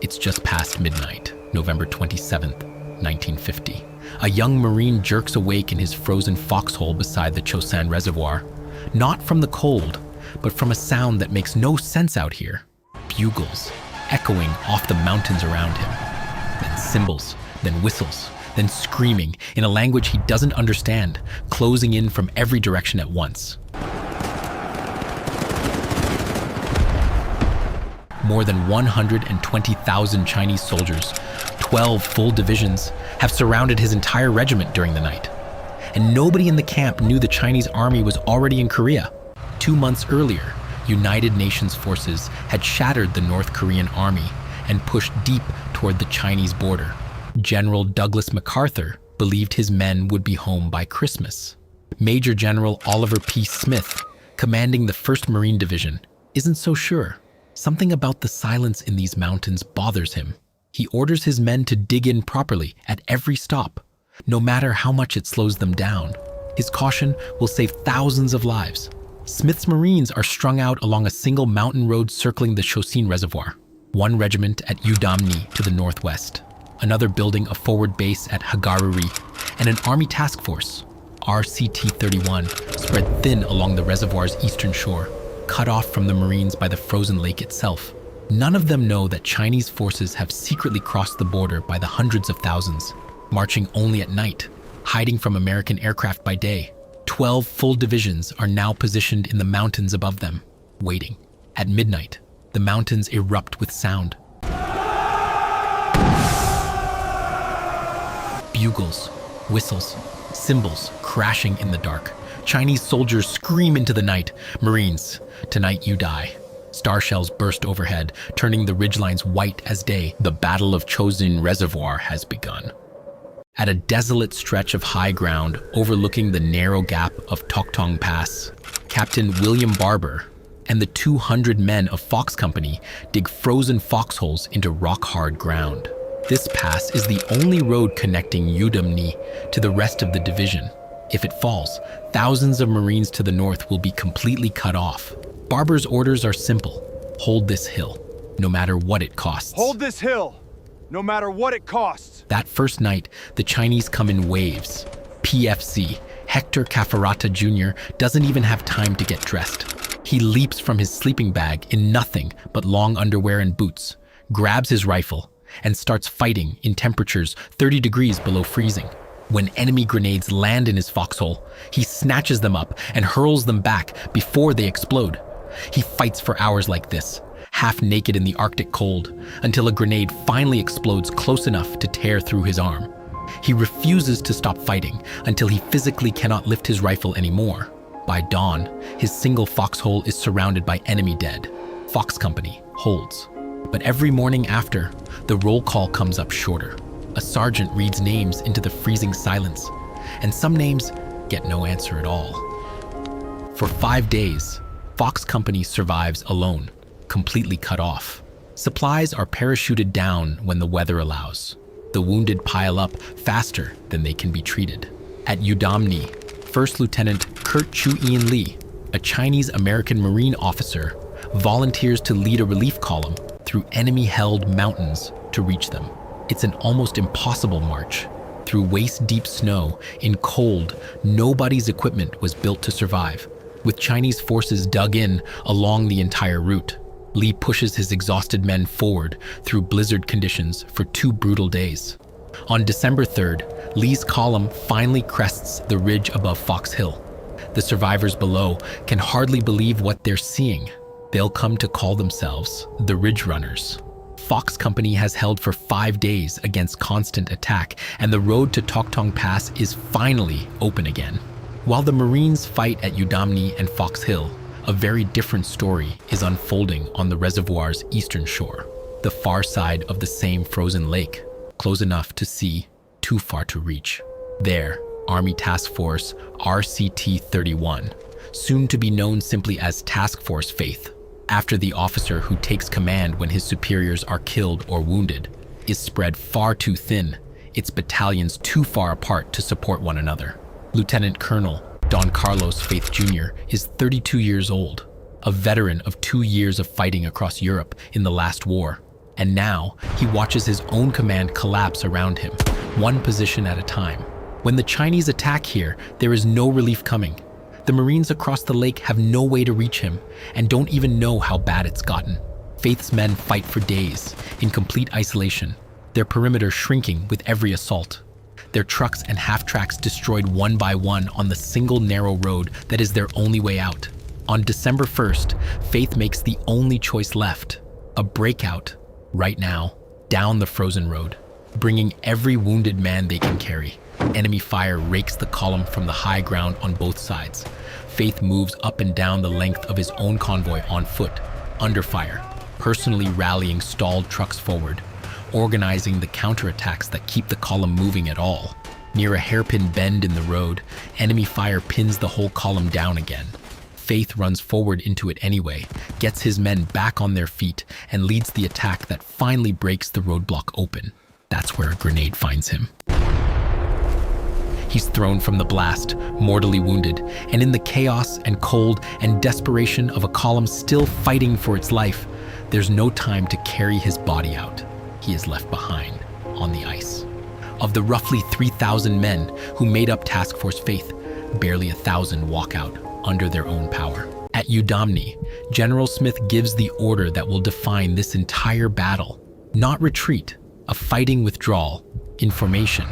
It's just past midnight, November 27th, 1950. A young Marine jerks awake in his frozen foxhole beside the Chosin Reservoir, not from the cold, but from a sound that makes no sense out here. Bugles, echoing off the mountains around him. Then cymbals, then whistles, then screaming in a language he doesn't understand, closing in from every direction at once. More than 120,000 Chinese soldiers, 12 full divisions, have surrounded his entire regiment during the night. And nobody in the camp knew the Chinese army was already in Korea. 2 months earlier, United Nations forces had shattered the North Korean army and pushed deep toward the Chinese border. General Douglas MacArthur believed his men would be home by Christmas. Major General Oliver P. Smith, commanding the 1st Marine Division, isn't so sure. Something about the silence in these mountains bothers him. He orders his men to dig in properly at every stop, no matter how much it slows them down. His caution will save thousands of lives. Smith's Marines are strung out along a single mountain road circling the Chosin Reservoir. One regiment at Udamni to the northwest, another building a forward base at Hagaruri, and an army task force, RCT-31, spread thin along the reservoir's eastern shore, cut off from the Marines by the frozen lake itself. None of them know that Chinese forces have secretly crossed the border by the hundreds of thousands, marching only at night, hiding from American aircraft by day. 12 full divisions are now positioned in the mountains above them, waiting. At midnight, the mountains erupt with sound. Bugles, whistles, cymbals crashing in the dark. Chinese soldiers scream into the night, "Marines, tonight you die." Star shells burst overhead, turning the ridgelines white as day. The Battle of Chosin Reservoir has begun. At a desolate stretch of high ground overlooking the narrow gap of Toktong Pass, Captain William Barber and the 200 men of Fox Company dig frozen foxholes into rock-hard ground. This pass is the only road connecting Udamni to the rest of the division. If it falls, thousands of Marines to the north will be completely cut off. Barber's orders are simple. Hold this hill, no matter what it costs. Hold this hill, no matter what it costs. That first night, the Chinese come in waves. PFC, Hector Cafarata Jr., doesn't even have time to get dressed. He leaps from his sleeping bag in nothing but long underwear and boots, grabs his rifle, and starts fighting in temperatures 30 degrees below freezing. When enemy grenades land in his foxhole, he snatches them up and hurls them back before they explode. He fights for hours like this, half naked in the Arctic cold, until a grenade finally explodes close enough to tear through his arm. He refuses to stop fighting until he physically cannot lift his rifle anymore. By dawn, his single foxhole is surrounded by enemy dead. Fox Company holds. But every morning after, the roll call comes up shorter. A sergeant reads names into the freezing silence, and some names get no answer at all. For 5 days, Fox Company survives alone, completely cut off. Supplies are parachuted down when the weather allows. The wounded pile up faster than they can be treated. At Udamni, First Lieutenant Kurt Chu-Ian Lee, a Chinese-American Marine officer, volunteers to lead a relief column through enemy-held mountains to reach them. It's an almost impossible march. Through waist-deep snow, in cold, nobody's equipment was built to survive. With Chinese forces dug in along the entire route, Lee pushes his exhausted men forward through blizzard conditions for 2 brutal days. On December 3rd, Lee's column finally crests the ridge above Fox Hill. The survivors below can hardly believe what they're seeing. They'll come to call themselves the Ridgerunners. Fox Company has held for 5 days against constant attack, and the road to Toktong Pass is finally open again. While the Marines fight at Udamni and Fox Hill, a very different story is unfolding on the reservoir's eastern shore, the far side of the same frozen lake, close enough to see, too far to reach. There, Army Task Force RCT-31, soon to be known simply as Task Force Faith, after the officer who takes command when his superiors are killed or wounded, is spread far too thin, its battalions too far apart to support one another. Lieutenant Colonel Don Carlos Faith Jr. is 32 years old, a veteran of 2 years of fighting across Europe in the last war. And now, he watches his own command collapse around him, one position at a time. When the Chinese attack here, there is no relief coming. The Marines across the lake have no way to reach him and don't even know how bad it's gotten. Faith's men fight for days, in complete isolation, their perimeter shrinking with every assault. Their trucks and half-tracks destroyed one by one on the single narrow road that is their only way out. On December 1st, Faith makes the only choice left, a breakout, right now, down the frozen road, bringing every wounded man they can carry. Enemy fire rakes the column from the high ground on both sides. Faith moves up and down the length of his own convoy on foot, under fire, personally rallying stalled trucks forward, organizing the counterattacks that keep the column moving at all. Near a hairpin bend in the road, enemy fire pins the whole column down again. Faith runs forward into it anyway, gets his men back on their feet, and leads the attack that finally breaks the roadblock open. That's where a grenade finds him. He's thrown from the blast, mortally wounded, and in the chaos and cold and desperation of a column still fighting for its life, there's no time to carry his body out. He is left behind, on the ice. Of the roughly 3,000 men who made up Task Force Faith, barely 1,000 walk out under their own power. At Udamni, General Smith gives the order that will define this entire battle. Not retreat, a fighting withdrawal, in formation,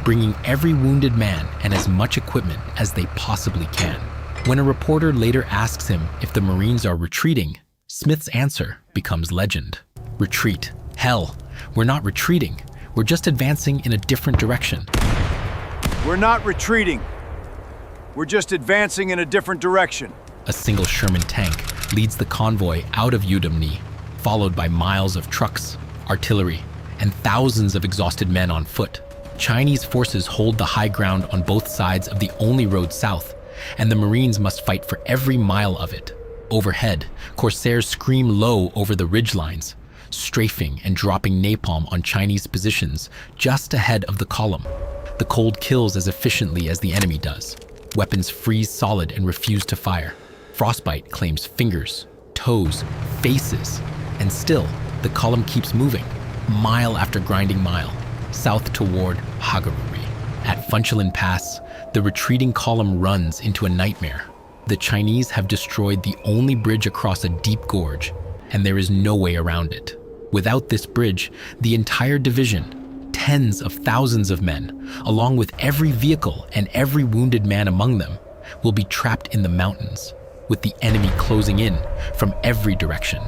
bringing every wounded man and as much equipment as they possibly can. When a reporter later asks him if the Marines are retreating, Smith's answer becomes legend. Retreat. Hell, we're not retreating. We're just advancing in a different direction. We're not retreating. We're just advancing in a different direction. A single Sherman tank leads the convoy out of Udamni, followed by miles of trucks, artillery, and thousands of exhausted men on foot. Chinese forces hold the high ground on both sides of the only road south, and the Marines must fight for every mile of it. Overhead, Corsairs scream low over the ridgelines, strafing and dropping napalm on Chinese positions just ahead of the column. The cold kills as efficiently as the enemy does. Weapons freeze solid and refuse to fire. Frostbite claims fingers, toes, faces, and still, the column keeps moving, mile after grinding mile, south toward Hagaruri. At Funchalen Pass, the retreating column runs into a nightmare. The Chinese have destroyed the only bridge across a deep gorge, and there is no way around it. Without this bridge, the entire division, tens of thousands of men, along with every vehicle and every wounded man among them, will be trapped in the mountains, with the enemy closing in from every direction.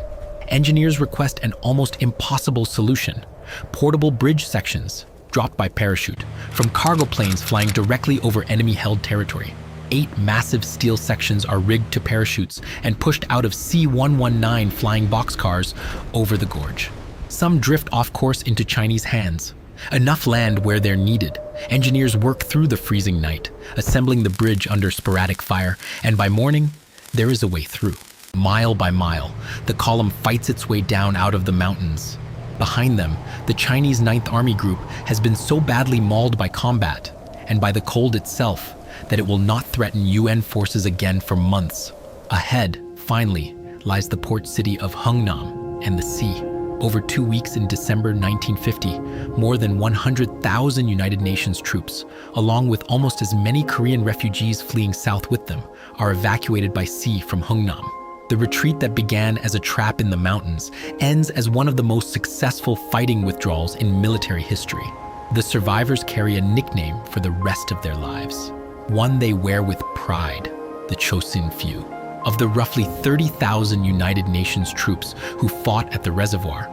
Engineers request an almost impossible solution: portable bridge sections dropped by parachute from cargo planes flying directly over enemy-held territory. 8 massive steel sections are rigged to parachutes and pushed out of C-119 flying boxcars over the gorge. Some drift off course into Chinese hands. Enough land where they're needed. Engineers work through the freezing night, assembling the bridge under sporadic fire, and by morning, there is a way through. Mile by mile, the column fights its way down out of the mountains. Behind them, the Chinese 9th Army Group has been so badly mauled by combat and by the cold itself that it will not threaten UN forces again for months. Ahead, finally, lies the port city of Hungnam and the sea. Over 2 weeks in December 1950, more than 100,000 United Nations troops, along with almost as many Korean refugees fleeing south with them, are evacuated by sea from Hungnam. The retreat that began as a trap in the mountains ends as one of the most successful fighting withdrawals in military history. The survivors carry a nickname for the rest of their lives, one they wear with pride: the Chosin Few. Of the roughly 30,000 United Nations troops who fought at the reservoir,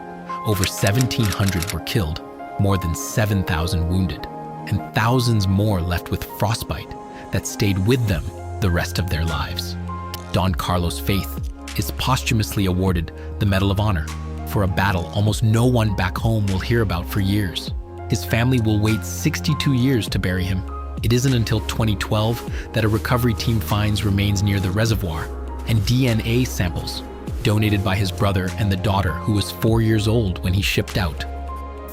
over 1,700 were killed, more than 7,000 wounded, and thousands more left with frostbite that stayed with them the rest of their lives. Don Carlos Faith is posthumously awarded the Medal of Honor for a battle almost no one back home will hear about for years. His family will wait 62 years to bury him. It isn't until 2012 that a recovery team finds remains near the reservoir, and DNA samples, donated by his brother and the daughter who was 4 years old when he shipped out,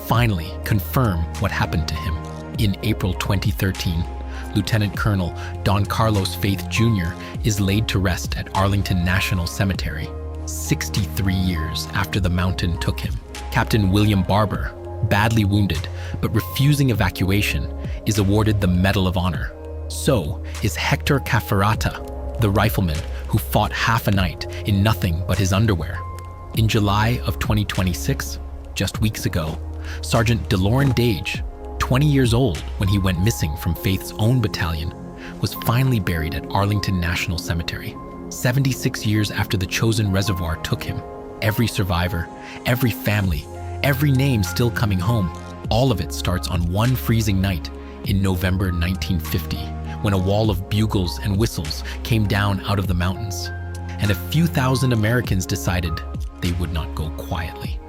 finally confirm what happened to him. In April 2013, Lieutenant Colonel Don Carlos Faith Jr. is laid to rest at Arlington National Cemetery, 63 years after the mountain took him. Captain William Barber, badly wounded but refusing evacuation, is awarded the Medal of Honor. So is Hector Cafferata, the rifleman who fought half a night in nothing but his underwear. In July of 2026, just weeks ago, Sergeant DeLauren Dage, 20 years old when he went missing from Faith's own battalion, was finally buried at Arlington National Cemetery. 76 years after the Chosin Reservoir took him, every survivor, every family, every name still coming home, all of it starts on one freezing night in November 1950, when a wall of bugles and whistles came down out of the mountains, and a few thousand Americans decided they would not go quietly.